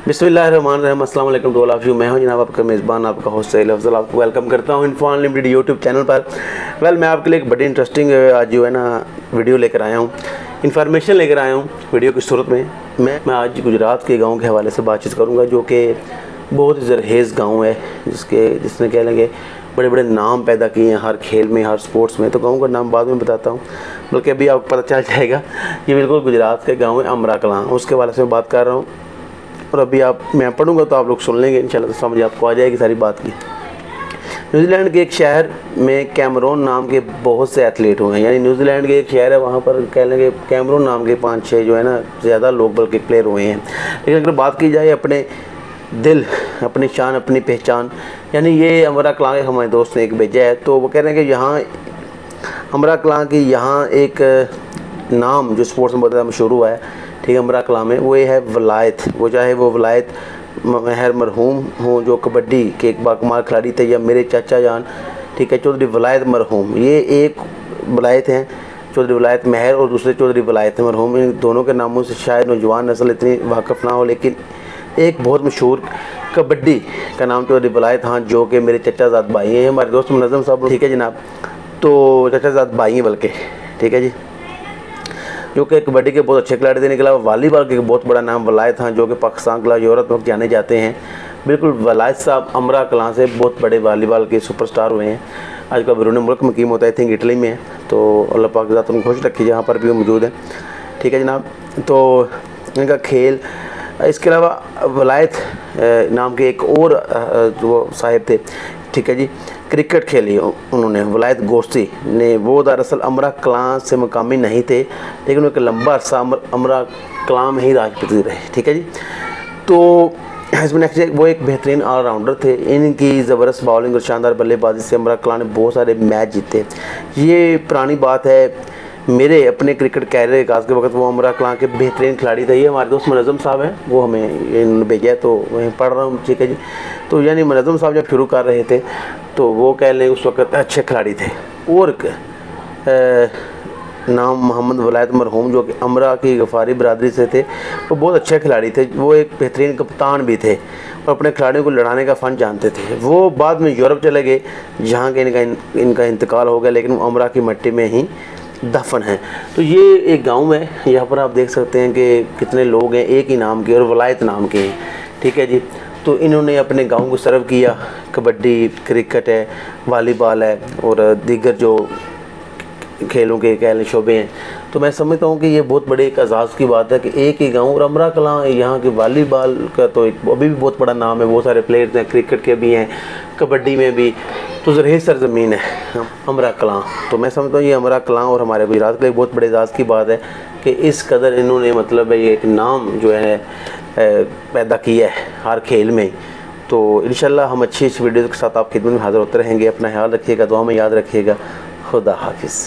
बिस्मिल्लाहिर्रहमानिर्रहीम। अस्सलाम वालेकुम टू ऑल ऑफ यू। मैं हूं जनाब आपका मेज़बान, आपका होस्ट सहील अफजल। आपको वेलकम करता हूं इन्फो अनलिमिटेड यूट्यूब चैनल पर। मैं आपके लिए एक बड़ी इंटरेस्टिंग आज जो है ना वीडियो लेकर आया हूं, इन्फॉर्मेशन लेकर आया हूं वीडियो की सूरत में। मैं आज गुजरात के गाँव के हवाले से बातचीत करूँगा, जो कि बहुत ही ज़रखेज़ गाँव है, जिसने कह लेंगे बड़े बड़े नाम पैदा किए हैं हर खेल में, हर स्पोर्ट्स में। तो गाँव का नाम बाद में बताता हूँ, बल्कि अभी आपको पता चल जाएगा। ये बिल्कुल गुजरात के गाँव है अमरा कलां, उसके हवाले से मैं बात कर रहा हूँ। और अभी मैं पढ़ूंगा तो आप लोग सुन लेंगे इंशाल्लाह, तो समझ आपको आ जाएगी सारी बात की। न्यूजीलैंड के एक शहर में कैमरून नाम के बहुत से एथलीट हुए हैं, यानी न्यूजीलैंड के एक शहर है, वहाँ पर कह लेंगे कैमरून नाम के 5-6 जो है ना ज़्यादा लोग बल्कि प्लेयर हुए हैं। लेकिन अगर बात की जाए अपने दिल, अपनी शान, अपनी पहचान, यानी ये अमरा कलां के हमारे दोस्त ने एक भेजा है। तो वो कह रहे हैं कि यहाँ अमरा कलां की यहाँ एक नाम जो स्पोर्ट्स में बहुत ज़्यादा मशहूर हुआ है, ठीक है, अमरा कलां में, वो ये है वलायत। वो चाहे वो वलायत महर मरहूम हो जो कबड्डी के एक बाकमाल खिलाड़ी थे, या मेरे चाचा जान, ठीक है, चौधरी वलायत मरहूम, ये एक वलायत हैं चौधरी वलायत महर, और दूसरे चौधरी वलायत मरहूम। इन दोनों के नामों से शायद नौजवान नस्ल इतनी वाकिफ़ ना हो, लेकिन एक बहुत मशहूर कबड्डी का नाम चौधरी वलायत, हाँ, जो कि मेरे चचाजाद भाई हैं, हमारे दोस्त मुनज़्ज़म साहब, ठीक है जनाब, तो चचाजाद भाई हैं बल्कि, ठीक है जी, जो कि कबड्डी के बहुत अच्छे खिलाड़ी थे। इनके अलावा वॉलीबॉल के बहुत बड़ा नाम वलायत था, जो कि पाकिस्तान के अलावा यूरोप में जाने जाते हैं। बिल्कुल वलायत साहब अमरा कलां से बहुत बड़े वॉलीबॉल के सुपरस्टार हुए हैं। आजकल बैरून मुल्क मुकीम होता है, आई थिंक इटली में है, तो अल्लाह पाक ज़ात उनको खुश रखी जहाँ पर भी वो मौजूद है, ठीक है जनाब। तो इनका खेल, इसके अलावा वलायत नाम के एक और जो साहिब थे, ठीक है जी, क्रिकेट खेली उन्होंने, वलायत गोश्ती ने। वो दरअसल अमरा कलां से मकामी नहीं थे, लेकिन एक लंबा अरसा अमरा कलां में ही राजपूती रहे, ठीक है जी। तो इसमें नेक्स्ट वो एक बेहतरीन ऑलराउंडर थे। इनकी ज़बरदस्त बॉलिंग और शानदार बल्लेबाजी से अमरा कलां ने बहुत सारे मैच जीते। ये पुरानी बात है, मेरे अपने क्रिकेट कैरियर के आगाज़ के वक्त वो अमरा कलां के बेहतरीन खिलाड़ी थे। ये हमारे दोस्त मुनज़्ज़म साहब हैं, वो हमें इन्होंने भेजा है, तो वहीं पढ़ रहा हूँ, ठीक है जी। तो यानी मुनज़्ज़म साहब जब शुरू कर रहे थे तो वो कह लें उस वक्त अच्छे खिलाड़ी थे। और नाम मोहम्मद वलायत मरहूम, जो कि अमरा की गफ़ारी बरादरी से थे, वो बहुत अच्छे खिलाड़ी थे। वो एक बेहतरीन कप्तान भी थे और अपने खिलाड़ियों को लड़ाने का फ़न जानते थे। वो बाद में यूरोप चले गए, जहाँ के इनका इंतकाल हो गया, लेकिन वो अमरा की मिट्टी में ही दफन है। तो ये एक गांव है, यहाँ पर आप देख सकते हैं कि कितने लोग हैं एक ही नाम के और वलायत नाम के हैं, ठीक है जी। तो इन्होंने अपने गांव को सर्व किया। कबड्डी, क्रिकेट है, वॉलीबॉल है और दीगर जो खेलों के कह शोबे हैं। तो मैं समझता हूँ कि ये बहुत बड़े एक एजाज़ की बात है कि एक ही गांव, और अमरा कलां यहाँ के वॉलीबॉल का तो एक अभी भी बहुत बड़ा नाम है, बहुत सारे प्लेयर्स हैं, क्रिकेट के भी हैं, कबड्डी में भी। तो ज़रखेज़ सरज़मीन है अमरा कलां। तो मैं समझता हूँ ये अमरा कलां और हमारे गुजरात के एक बहुत बड़े एजाज़ की बात है कि इस कदर इन्होंने मतलब ये एक नाम जो है पैदा किया है हर खेल में। तो इंशाल्लाह हम अच्छी वीडियो के साथ आप खिदमत में हाज़िर होते रहेंगे। अपना ख्याल रखिएगा, दुआ में याद रखिएगा। खुदा हाफिज़।